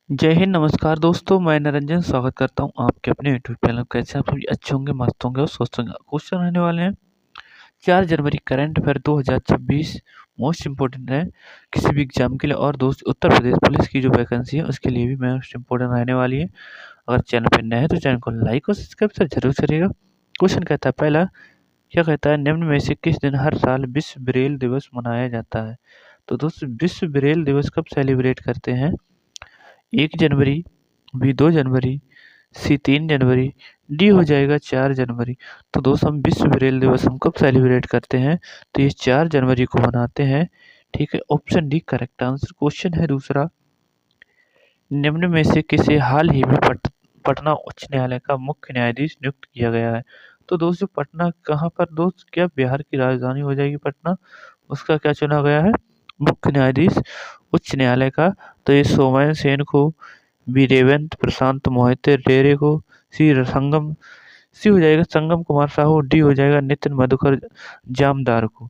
जय हिंद, नमस्कार दोस्तों। मैं निरंजन स्वागत करता हूं आपके अपने यूट्यूब चैनल। कैसे आप सभी अच्छे होंगे, मस्त होंगे और स्वस्थ होंगे। क्वेश्चन रहने वाले हैं 4 जनवरी करंट अफेयर 2026 मोस्ट इंपोर्टेंट है किसी भी एग्जाम के लिए। और दोस्त उत्तर प्रदेश पुलिस की जो वैकेंसी है उसके लिए भी मोस्ट इंपोर्टेंट रहने वाली है। अगर चैनल पर नए हैं तो चैनल को लाइक और सब्सक्राइब से जरूर करिएगा। क्वेश्चन कहता है पहला, क्या कहता है, निम्न में से किस दिन हर साल विश्व ब्रेल दिवस मनाया जाता है? तो दोस्तों, विश्व ब्रेल दिवस कब सेलिब्रेट करते हैं? 1 जनवरी, बी 2 जनवरी, सी 3 जनवरी, डी हो जाएगा 4 जनवरी। तो दोस्तों, हम विश्व ब्रेल दिवस हम कब सेलिब्रेट करते हैं? तो ये 4 जनवरी को मनाते हैं। ठीक है, option D correct answer. Question है दूसरा, निम्न में से किसे हाल ही में पटना उच्च न्यायालय का मुख्य न्यायाधीश नियुक्त किया गया है? तो दोस्तों, पटना कहाँ पर दोस्त, क्या बिहार की राजधानी हो जाएगी पटना? उसका क्या चुना गया है मुख्य न्यायाधीश उच्च न्यायालय का? तो ये सोमैन सेन को, बी रेवंत प्रशांत मोहिते रेरे को, सी हो जाएगा संगम कुमार साहू, डी हो जाएगा नितिन मधुकर जामदार को।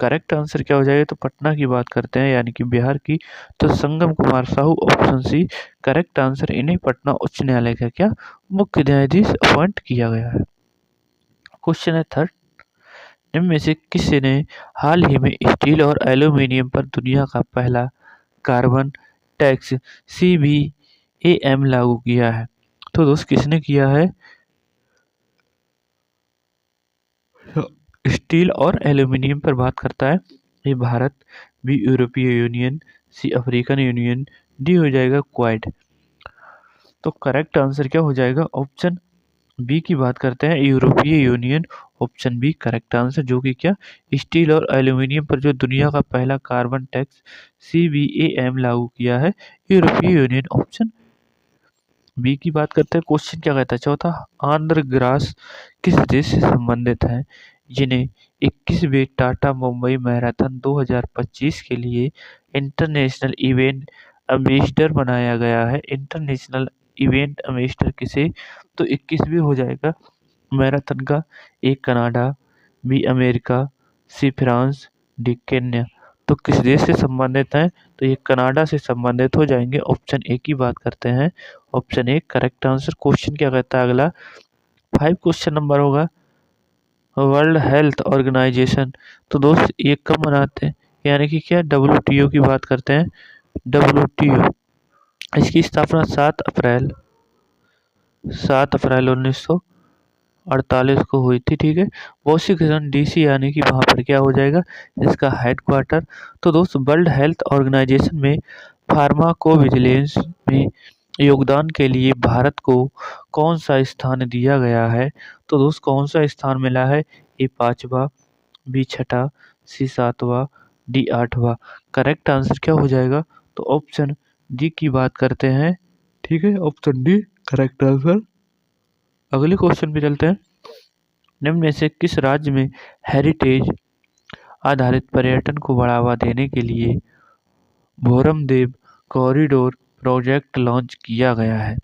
करेक्ट आंसर क्या हो जाएगा? तो पटना की बात करते हैं यानी कि बिहार की, तो Sangam Kumar Sahu option C correct answer. इन्हें पटना उच्च न्यायालय का क्या मुख्य न्यायाधीश अपॉइंट किया गया है। क्वेश्चन है थर्ड, निम्न में से किसी ने हाल ही में स्टील और एल्यूमीनियम पर दुनिया का पहला कार्बन टैक्स CBAM लागू किया है? तो दोस्त, किसने किया है? स्टील और एल्यूमिनियम पर बात करता है। ए भारत, बी यूरोपीय यूनियन, सी अफ्रीकन यूनियन, डी हो जाएगा क्वाड। तो करेक्ट आंसर क्या हो जाएगा? ऑप्शन बी की बात करते हैं, यूरोपीय union. Option B correct answer, जो कि क्या स्टील और एल्यूमिनियम पर जो दुनिया का पहला कार्बन टैक्स CBAM लागू किया है, यूरोपीय यूनियन। ऑप्शन बी की बात करते हैं। क्वेश्चन क्या कहता है चौथा, आंध्र ग्रास किस देश से संबंधित है जिन्हें 21वें टाटा मुंबई मैराथन 2025 के लिए इंटरनेशनल इवेंट एम्बेसडर बनाया गया है? इंटरनेशनल इवेंट एम्बेसडर किसे? तो 21 हो जाएगा मैराथन का। A Canada, B America, C France, D Kenya. तो किस देश से संबंधित हैं? तो ये कनाडा से संबंधित हो जाएंगे। ऑप्शन ए की बात करते हैं। Option A correct answer. Question क्या कहता है अगला, 5 क्वेश्चन नंबर होगा, वर्ल्ड हेल्थ ऑर्गेनाइजेशन तो दोस्त ये कब मनाते हैं? यानी कि क्या WTO की बात करते हैं। WTO इसकी स्थापना 7 अप्रैल 1948 को हुई थी। ठीक है, वॉशिंगटन DC यानी कि वहाँ पर क्या हो जाएगा इसका हेडक्वार्टर। तो दोस्त, वर्ल्ड हेल्थ ऑर्गेनाइजेशन में फार्माकोविजिलेंस में योगदान के लिए भारत को कौन सा स्थान दिया गया है? तो दोस्त, कौन सा स्थान मिला है? ए 5वां, बी 6ठा, सी 7वां, डी 8वां। करेक्ट आंसर क्या हो जाएगा? तो ऑप्शन डी की बात करते हैं। ठीक है, ऑप्शन डी करेक्ट आंसर। अगले क्वेश्चन पे चलते हैं, निम्न में से किस राज्य में हेरिटेज आधारित पर्यटन को बढ़ावा देने के लिए भोरमदेव कॉरिडोर प्रोजेक्ट लॉन्च किया गया है?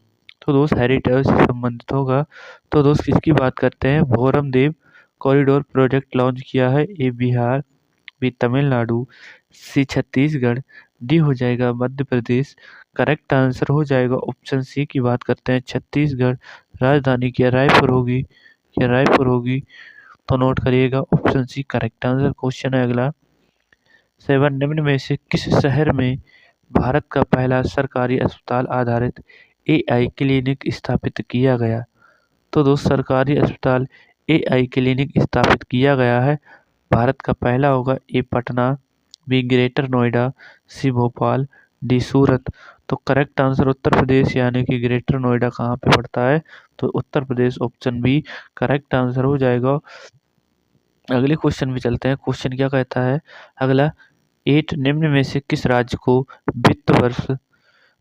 तो दोस्त, हेरिटेज से संबंधित होगा। तो दोस्त, किसकी बात करते हैं? भोरमदेव कॉरिडोर प्रोजेक्ट लॉन्च किया है। ए बिहार, बी तमिलनाडु, सी छत्तीसगढ़, डी हो जाएगा मध्य प्रदेश। करेक्ट आंसर हो जाएगा ऑप्शन सी की बात करते हैं, छत्तीसगढ़। राजधानी क्या रायपुर होगी? क्या रायपुर होगी? तो नोट करिएगा, option C correct answer. Question है अगला 7, निम्न में से किस शहर में भारत का पहला सरकारी अस्पताल आधारित AI क्लिनिक स्थापित किया गया? तो दोस्त, सरकारी अस्पताल AI क्लिनिक स्थापित किया गया है भारत का पहला होगा। A Patna, B greater Noida, C Bhopal, D Surat. तो करेक्ट आंसर उत्तर प्रदेश यानी कि ग्रेटर नोएडा कहाँ पे पड़ता है? तो Uttar Pradesh. Option B correct answer हो जाएगा। अगले क्वेश्चन पे चलते हैं। क्वेश्चन क्या कहता है अगला, 8, निम्न में से किस राज्य को वित्त वर्ष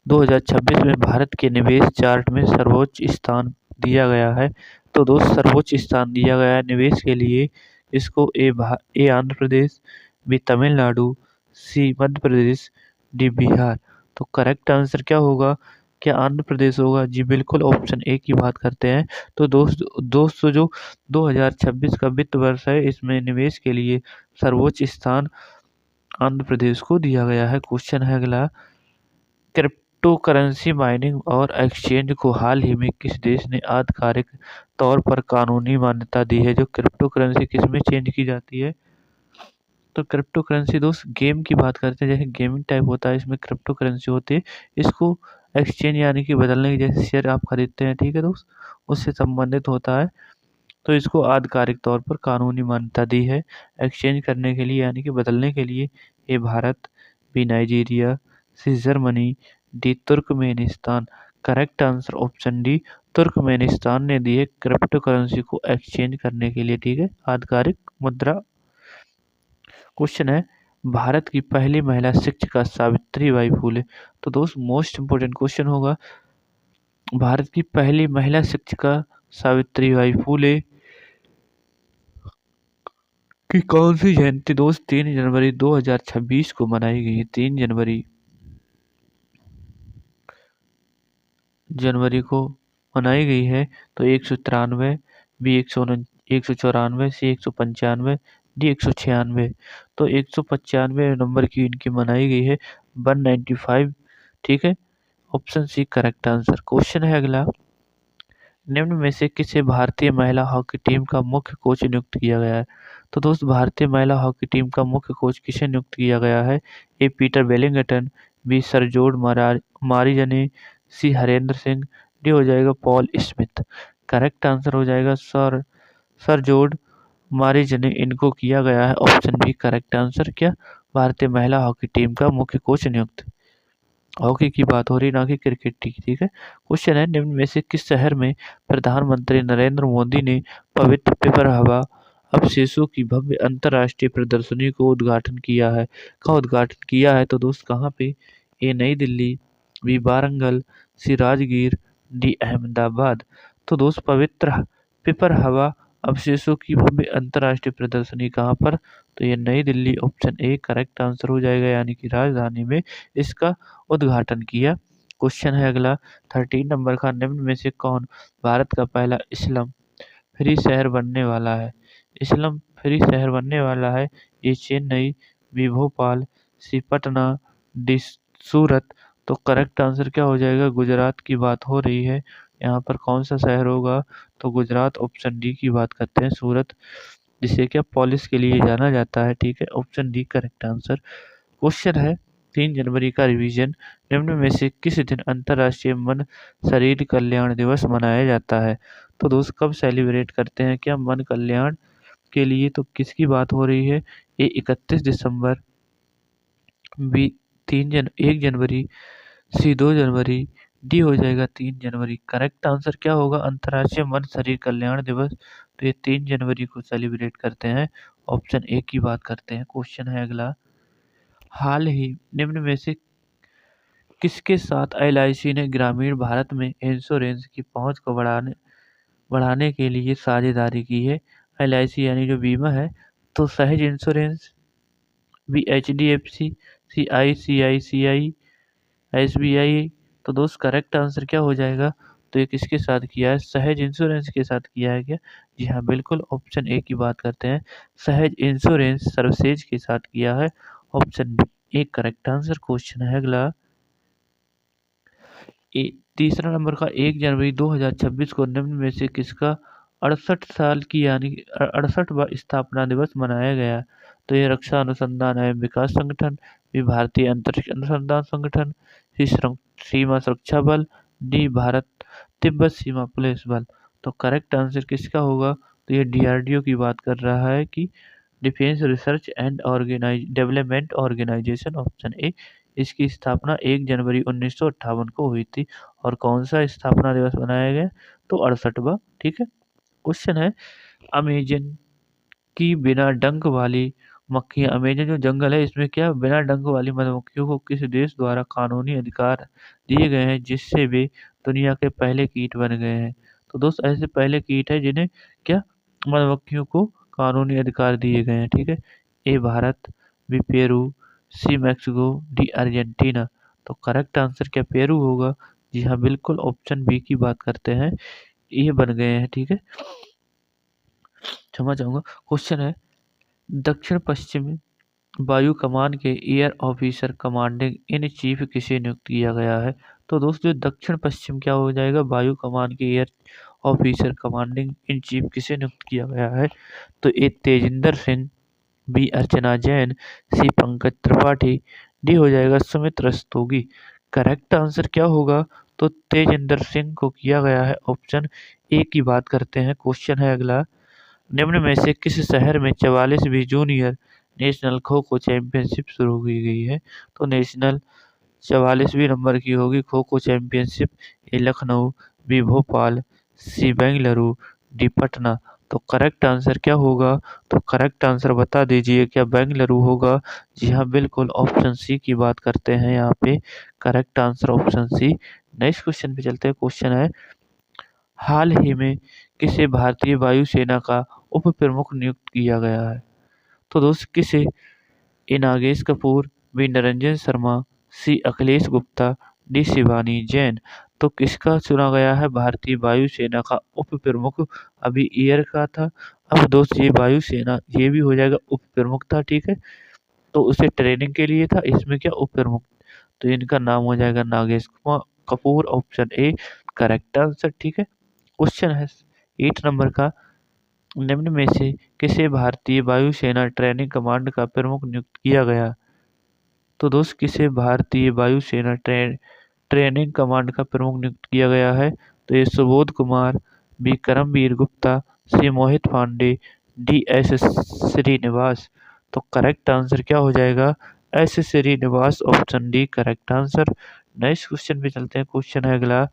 2026 में भारत के निवेश चार्ट में सर्वोच्च स्थान दिया गया है? तो दोस्त, सर्वोच्च स्थान दिया गया है निवेश के लिए इसको। ए आंध्र प्रदेश, बी तमिलनाडु, सी मध्य प्रदेश, डी बिहार। तो करेक्ट आंसर क्या होगा? क्या आंध्र प्रदेश होगा? जी बिल्कुल, ऑप्शन ए की बात करते हैं। तो दोस्तों, जो 2026 का वित्त वर्ष है इसमें निवेश के लिए सर्वोच्च स्थान आंध्र प्रदेश को दिया गया है। क्वेश्चन है अगला, क्रिप्टो करेंसी माइनिंग और एक्सचेंज को हाल ही में किस देश ने आधिकारिक तौर पर कानूनी मान्यता दी है? जो क्रिप्टो करेंसी किसमें चेंज की जाती है? तो क्रिप्टो करेंसी दोस्त गेम की बात करते हैं, जैसे गेमिंग टाइप होता है इसमें क्रिप्टो करेंसी होती है। इसको एक्सचेंज यानी कि बदलने की, जैसे शेयर आप खरीदते हैं, ठीक है दोस्त, उससे संबंधित होता है। तो इसको आधिकारिक तौर पर कानूनी मान्यता दी है एक्सचेंज करने के लिए यानी कि बदलने के लिए। A Bharat, B Nigeria, C Germany, D Turkmenistan. Correct answer option D Turkmenistan ने दी है क्रिप्टो करेंसी को एक्सचेंज करने के लिए, ठीक है, आधिकारिक मुद्रा। क्वेश्चन है, भारत की पहली महिला शिक्षिका सावित्रीबाई फुले। तो दोस्त मोस्ट इम्पोर्टेंट क्वेश्चन होगा, भारत की पहली महिला शिक्षिका सावित्रीबाई फुले की कौन सी जयंती दोस्त 3 जनवरी 2026 को मनाई गई है? 3 जनवरी को मनाई गई है। तो 193, बी 194, सी 195, डी 196। तो 195 नंबर की इनकी मनाई गई है, 195, ठीक है, option C correct answer. Question है अगला, निम्न में से किसे भारतीय महिला हॉकी टीम का मुख्य कोच नियुक्त किया गया है? तो दोस्त भारतीय महिला हॉकी टीम का मुख्य कोच किसे नियुक्त किया गया है? ए पीटर वेलिंगटन, बी सरजोड मारीजने, सी हरेंद्र सिंह, डी हो जाएगा पॉल स्मिथ। करेक्ट आंसर हो जाएगा सरजोड मारीजने, इनको किया गया है ऑप्शन बी करेक्ट आंसर। क्या भारतीय महिला हॉकी टीम का मुख्य कोच नियुक्त? हॉकी की बात हो रही, ना कि क्रिकेट की, ठीक है। क्वेश्चन है, निम्न में से किस शहर में प्रधानमंत्री नरेंद्र मोदी ने पवित्र पिपर हवा अवशेषों की भव्य अंतर्राष्ट्रीय प्रदर्शनी को उद्घाटन किया है? का उद्घाटन किया है? तो दोस्त कहाँ पे? ए नई दिल्ली, बी वारंगल, सी राजगीर, डी अहमदाबाद। तो दोस्त पवित्र पिपर हवा अवशेषों की भव्य अंतर्राष्ट्रीय प्रदर्शनी कहाँ पर? तो ये नई Delhi, option A correct answer हो जाएगा, यानी कि राजधानी में इसका उद्घाटन किया। क्वेश्चन है अगला 13 नंबर का, निम्न में से कौन भारत का पहला इस्लाम फ्री शहर बनने वाला है? इस्लाम फ्री शहर बनने वाला है। ए चेन्नई, बी भोपाल, सी पटना, डी सूरत। तो करेक्ट आंसर क्या हो जाएगा? गुजरात की बात हो रही है, यहाँ पर कौन सा शहर होगा? तो गुजरात, ऑप्शन डी की बात करते हैं, सूरत, जिसे क्या पॉलिस के लिए जाना जाता है, ठीक है, option D correct answer. Question है, 3 जनवरी का रिवीजन, निम्न में से किस दिन अंतर्राष्ट्रीय मन शरीर कल्याण दिवस मनाया जाता है? तो दोस्त कब सेलिब्रेट करते हैं क्या मन कल्याण के लिए? तो किसकी बात हो रही है? ये 31 दिसंबर, बी 1 जनवरी, सी 2 जनवरी, डी हो जाएगा 3 जनवरी। करेक्ट आंसर क्या होगा? अंतर्राष्ट्रीय मन शरीर कल्याण दिवस, तो ये 3 जनवरी को सेलिब्रेट करते हैं, ऑप्शन ए की बात करते हैं। क्वेश्चन है अगला, हाल ही निम्न में से किसके साथ एलआईसी ने ग्रामीण भारत में इंश्योरेंस की पहुंच को बढ़ाने के लिए साझेदारी की है? एलआईसी यानी जो बीमा है, तो सहज insurance, B HDFC, C ICICI, SBI. तो दोस्त करेक्ट आंसर क्या हो जाएगा? तो ये किसके साथ किया है? सहज इंश्योरेंस के साथ किया है क्या? जी हाँ बिल्कुल, ऑप्शन ए की बात करते हैं, सहज इंश्योरेंस सर्विसेज के साथ किया है, ऑप्शन बी एक करेक्ट आंसर। क्वेश्चन है अगला, तीसरा नंबर का, 1 जनवरी 2026 को निम्न में से किसका 68 साल की यानी 68वां स्थापना दिवस मनाया गया? तो ये रक्षा अनुसंधान एवं विकास संगठन, भी भारतीय अंतरिक्ष अनुसंधान संगठन, सीमा सुरक्षा बल, डी भारत तिब्बत सीमा पुलिस बल। तो करेक्ट आंसर किसका होगा? तो ये डीआरडीओ की बात कर रहा है कि defence research and development organisation, option A. इसकी स्थापना 1 जनवरी 1958 को हुई थी। और कौन सा स्थापना दिवस मनाया गया? तो 68वां, ठीक है। क्वेश्चन है, अमेजन की बिना डंक वाली मक्खियाँ, अमेजन जो जंगल है इसमें क्या बिना डंक वाली मधुमक्खियों को किस देश द्वारा कानूनी अधिकार दिए गए हैं जिससे वे दुनिया के पहले कीट बन गए हैं? तो दोस्त ऐसे पहले कीट है जिन्हें क्या मधुमक्खियों को कानूनी अधिकार दिए गए हैं, ठीक है। ए भारत, बी पेरू, सी मैक्सिको, डी अर्जेंटीना। तो करेक्ट आंसर क्या पेरू होगा? जी हाँ बिल्कुल, ऑप्शन बी की बात करते हैं, ये बन गए हैं, ठीक है, क्षमा चाहूँगा। क्वेश्चन है, दक्षिण पश्चिमी वायु कमान के air officer commanding in chief किसे नियुक्त किया गया है? तो दोस्तों दक्षिण पश्चिम क्या हो जाएगा, वायु कमान के air officer commanding in chief किसे नियुक्त किया गया है? तो ए तेजिंदर सिंह, बी अर्चना जैन, सी पंकज त्रिपाठी, डी हो जाएगा सुमित रस्तोगी। करेक्ट आंसर क्या होगा? तो तेजिंदर सिंह को किया गया है ऑप्शन ए की बात करते हैं। क्वेश्चन है अगला, निम्न में से किस शहर में 44वीं junior national kho kho championship शुरू की गई है? तो नेशनल 44वीं नंबर की होगी खो खो चैंपियनशिप। ए लखनऊ, बी भोपाल, सी बेंगलुरु, डी पटना। तो करेक्ट आंसर क्या होगा? तो करेक्ट आंसर बता दीजिए, क्या बेंगलुरु होगा? जी हाँ बिल्कुल, ऑप्शन सी की बात करते हैं यहाँ पे। Correct answer option C. Next question पे चलते हैं। क्वेश्चन है, हाल ही में किसे भारतीय वायुसेना का उप प्रमुख नियुक्त किया गया है? तो दोस्त किसे? ए नागेश कपूर, बी निरंजन शर्मा, सी अखिलेश गुप्ता, डी शिवानी जैन। तो किसका चुना गया है भारतीय वायुसेना का उप प्रमुख? अभी एयर का था, अब दोस्त ये वायुसेना ये भी हो जाएगा उप प्रमुख था, ठीक है। तो उसे ट्रेनिंग के लिए था, इसमें क्या उप प्रमुख। तो इनका नाम हो जाएगा Nagesh Kapoor, option A correct answer, ठीक है। क्वेश्चन है 8 नंबर का, निम्न में से किसे भारतीय वायुसेना ट्रेनिंग कमांड का प्रमुख नियुक्त किया गया? तो दोस्त किसे भारतीय वायुसेना ट्रेनिंग कमांड का प्रमुख नियुक्त किया गया है? तो ये Subodh Kumar, B Karamveer Gupta, C Mohit Pandey, D S Srinivas. तो करेक्ट आंसर क्या हो जाएगा? S Srinivas, option D correct answer. Next question पे चलते हैं। क्वेश्चन है अगला,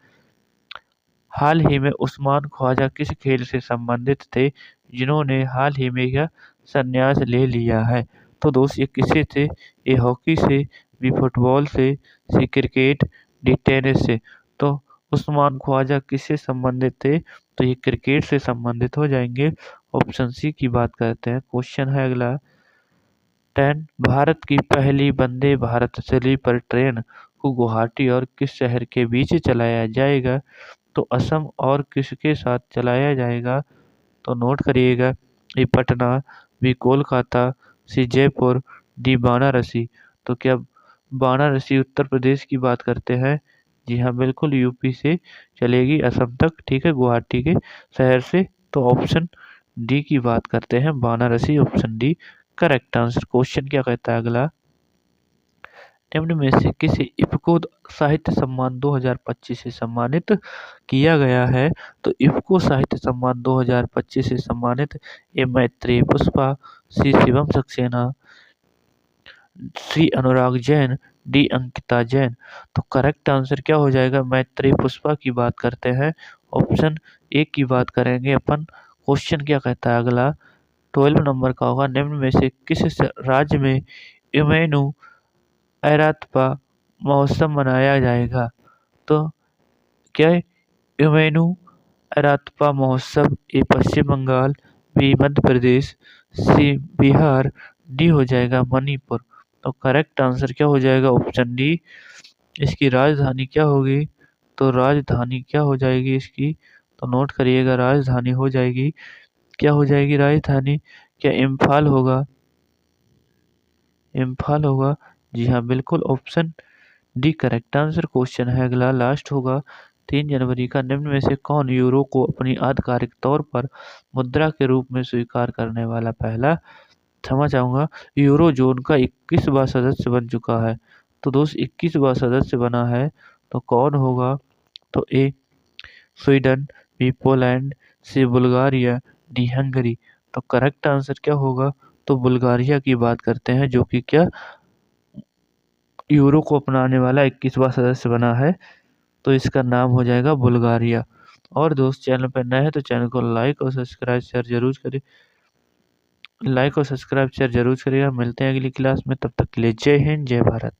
हाल ही में उस्मान ख्वाजा किस खेल से संबंधित थे जिन्होंने हाल ही में यह संन्यास ले लिया है? तो दोस्त ये किससे थे? ए हॉकी से, बी फुटबॉल से, सी क्रिकेट, डी टेनिस से। तो उस्मान ख्वाजा किससे संबंधित थे? तो ये क्रिकेट से संबंधित हो जाएंगे, ऑप्शन सी की बात करते हैं। क्वेश्चन है अगला, 10 भारत की पहली वंदे भारत स्लीपर ट्रेन को गुवाहाटी और किस शहर के बीच चलाया जाएगा? तो असम और किसके साथ चलाया जाएगा? तो नोट करिएगा, ए पटना, बी कोलकाता, सी जयपुर, डी वाराणसी। तो क्या वाराणसी उत्तर प्रदेश की बात करते हैं? जी हाँ बिल्कुल, यूपी से चलेगी असम तक, ठीक है, गुवाहाटी के शहर से। तो ऑप्शन डी की बात करते हैं, Varanasi, option D correct answer. Question क्या कहता है अगला, निम्न में से किसे इफ्को साहित्य सम्मान 2025 से सम्मानित किया गया है? तो इफ्को साहित्य सम्मान 2025 से सम्मानित ए मैत्रेय पुष्पा, सी शिवम सक्सेना, सी अनुराग जैन, डी अंकिता जैन। तो करेक्ट आंसर क्या हो जाएगा? मैत्रेय पुष्पा की बात करते हैं, ऑप्शन ए की बात करेंगे अपन। क्वेश्चन क्या कहता है अगला, 12 नंबर का होगा, निम्न में से किस राज्य में इमैनु एरात्पा महोत्सव मनाया जाएगा? तो क्या इमैनु एरात्पा महोत्सव? ए पश्चिम बंगाल, बी मध्य प्रदेश, सी बिहार, डी हो जाएगा मणिपुर। तो करेक्ट आंसर क्या हो जाएगा? Option D. इसकी राजधानी क्या होगी? तो राजधानी क्या हो जाएगी इसकी? तो नोट करिएगा, राजधानी हो जाएगी, क्या हो जाएगी राजधानी? क्या इम्फाल होगा? इम्फाल होगा, जी हाँ बिल्कुल, option D correct answer. Question है अगला, लास्ट होगा, 3 जनवरी का, निम्न में से कौन यूरो को अपनी आधिकारिक तौर पर मुद्रा के रूप में स्वीकार करने वाला पहला, क्षमा चाहूँगा, यूरो जोन का 21वां सदस्य बन चुका है? तो दोस्त 21वां सदस्य बना है, तो कौन होगा? तो ए स्वीडन, बी पोलैंड, सी बुल्गारिया, डी हंगरी। तो करेक्ट आंसर क्या होगा? तो बुल्गारिया की बात करते हैं, जो कि क्या यूरो को अपनाने वाला 21वां सदस्य बना है। तो इसका नाम हो जाएगा बुल्गारिया। और दोस्त चैनल पर नए हैं तो चैनल को लाइक और सब्सक्राइब शेयर जरूर करिए, लाइक और सब्सक्राइब शेयर जरूर करिएगा। मिलते हैं अगली क्लास में, तब तक के लिए जय हिंद जय भारत।